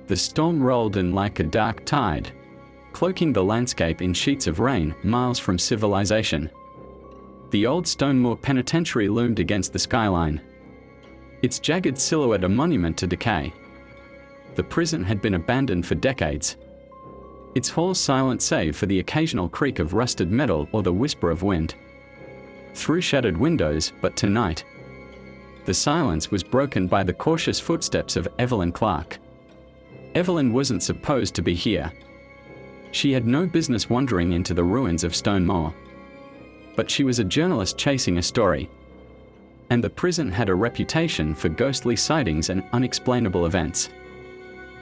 The storm rolled in like a dark tide, cloaking the landscape in sheets of rain, miles from civilization. The old Stonemoor Penitentiary loomed against the skyline, its jagged silhouette a monument to decay. The prison had been abandoned for decades, its halls silent save for the occasional creak of rusted metal or the whisper of wind through shattered windows. But tonight, the silence was broken by the cautious footsteps of Evelyn Clarke. Evelyn wasn't supposed to be here. She had no business wandering into the ruins of Stonemoor. But she was a journalist chasing a story, and the prison had a reputation for ghostly sightings and unexplainable events.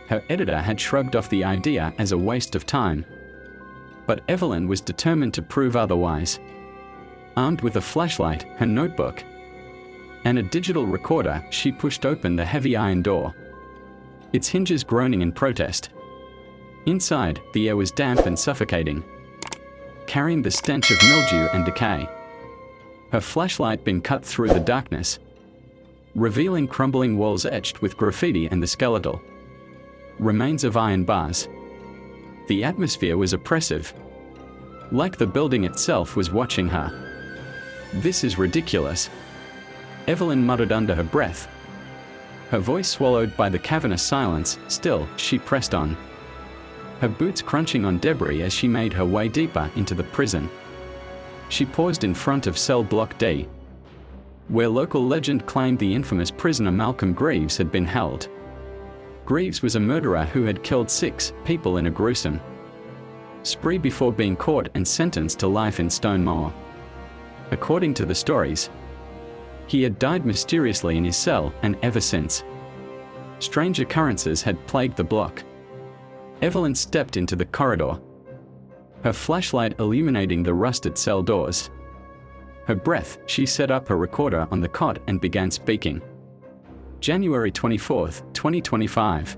Her editor had shrugged off the idea as a waste of time, but Evelyn was determined to prove otherwise. Armed with a flashlight, her notebook, and a digital recorder, she pushed open the heavy iron door, its hinges groaning in protest. Inside, the air was damp and suffocating, carrying the stench of mildew and decay. Her flashlight beam cut through the darkness, revealing crumbling walls etched with graffiti and the skeletal remains of iron bars. The atmosphere was oppressive, like the building itself was watching her. "This is ridiculous," Evelyn muttered under her breath, her voice swallowed by the cavernous silence. Still, she pressed on, her boots crunching on debris as she made her way deeper into the prison. She paused in front of cell block D, where local legend claimed the infamous prisoner Malcolm Greaves had been held. Greaves was a murderer who had killed 6 people in a gruesome spree before being caught and sentenced to life in Stonemoor. According to the stories, he had died mysteriously in his cell, and ever since, strange occurrences had plagued the block. Evelyn stepped into the corridor, her flashlight illuminating the rusted cell doors. Her breath, she set up her recorder on the cot and began speaking. January 24th, 2025.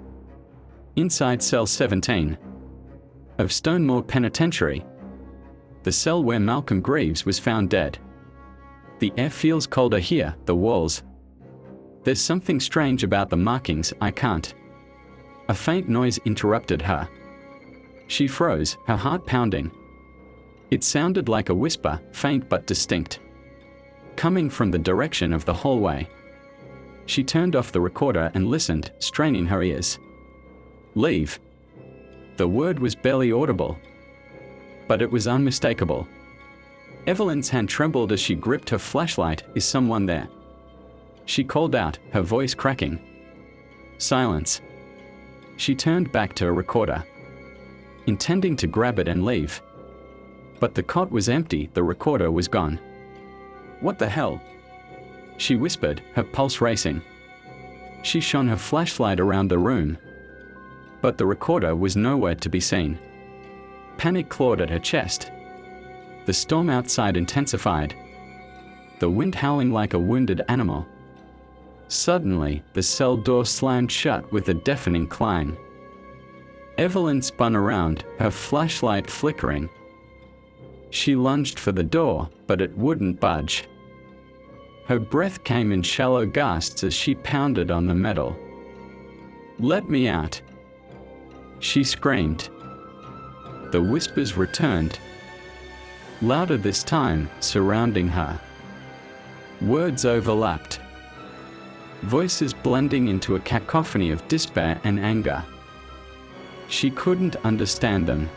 Inside cell 17 of Stonemoor Penitentiary, the cell where Malcolm Greaves was found dead. The air feels colder here, the walls. There's something strange about the markings, I can't. A faint noise interrupted her. She froze, her heart pounding. It sounded like a whisper, faint but distinct, coming from the direction of the hallway. She turned off the recorder and listened, straining her ears. "Leave." The word was barely audible, but it was unmistakable. Evelyn's hand trembled as she gripped her flashlight. "Is someone there?" she called out, her voice cracking. Silence. She turned back to her recorder, intending to grab it and leave. But the cot was empty, the recorder was gone. "What the hell?" she whispered, her pulse racing. She shone her flashlight around the room, but the recorder was nowhere to be seen. Panic clawed at her chest. The storm outside intensified, the wind howling like a wounded animal. Suddenly, the cell door slammed shut with a deafening clang. Evelyn spun around, her flashlight flickering. She lunged for the door, but it wouldn't budge. Her breath came in shallow gasps as she pounded on the metal. "Let me out," she screamed. The whispers returned, louder this time, surrounding her. Words overlapped, voices blending into a cacophony of despair and anger. She couldn't understand them,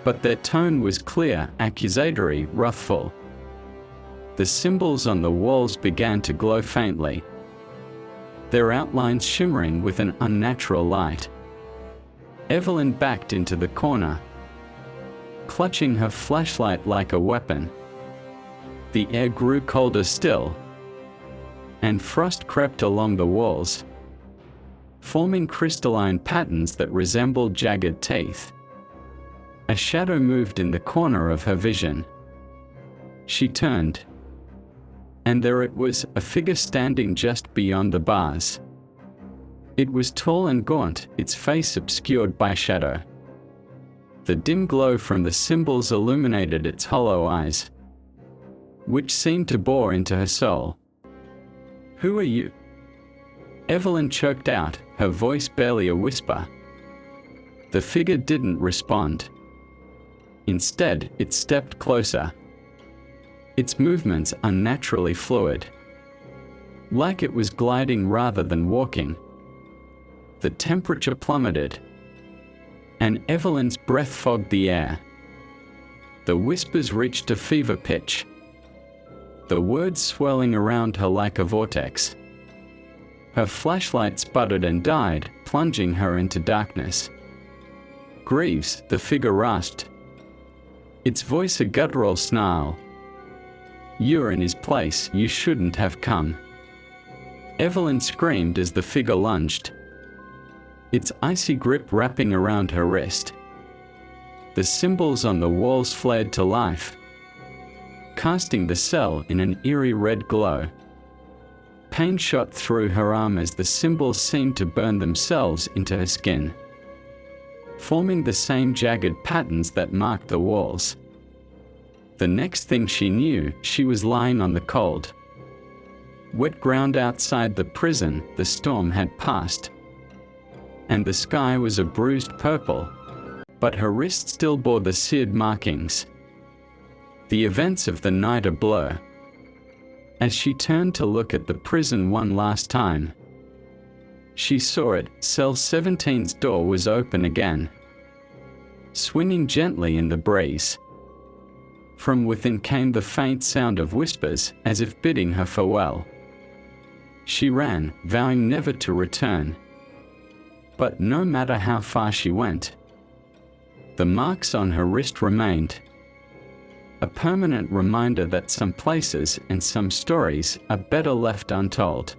but their tone was clear, accusatory, wrathful. The symbols on the walls began to glow faintly, their outlines shimmering with an unnatural light. Evelyn backed into the corner, clutching her flashlight like a weapon. The air grew colder still, and frost crept along the walls, forming crystalline patterns that resembled jagged teeth. A shadow moved in the corner of her vision. She turned, and there it was, a figure standing just beyond the bars. It was tall and gaunt, its face obscured by shadow. The dim glow from the symbols illuminated its hollow eyes, which seemed to bore into her soul. "Who are you?" Evelyn choked out, her voice barely a whisper. The figure didn't respond. Instead, it stepped closer. Its movements unnaturally fluid, like it was gliding rather than walking. The temperature plummeted, and Evelyn's breath fogged the air. The whispers reached a fever pitch, the words swirling around her like a vortex. Her flashlight sputtered and died, plunging her into darkness. "Greaves," the figure rasped, its voice a guttural snarl. "You're in his place, you shouldn't have come." Evelyn screamed as the figure lunged, its icy grip wrapping around her wrist. The symbols on the walls flared to life, casting the cell in an eerie red glow. Pain shot through her arm as the symbols seemed to burn themselves into her skin, forming the same jagged patterns that marked the walls. The next thing she knew, she was lying on the cold, wet ground outside the prison. The storm had passed, and the sky was a bruised purple, but her wrist still bore the seared markings. The events of the night a blur. As she turned to look at the prison one last time, she saw it. Cell 17's door was open again, swinging gently in the breeze. From within came the faint sound of whispers, as if bidding her farewell. She ran, vowing never to return. But no matter how far she went, the marks on her wrist remained, a permanent reminder that some places and some stories are better left untold.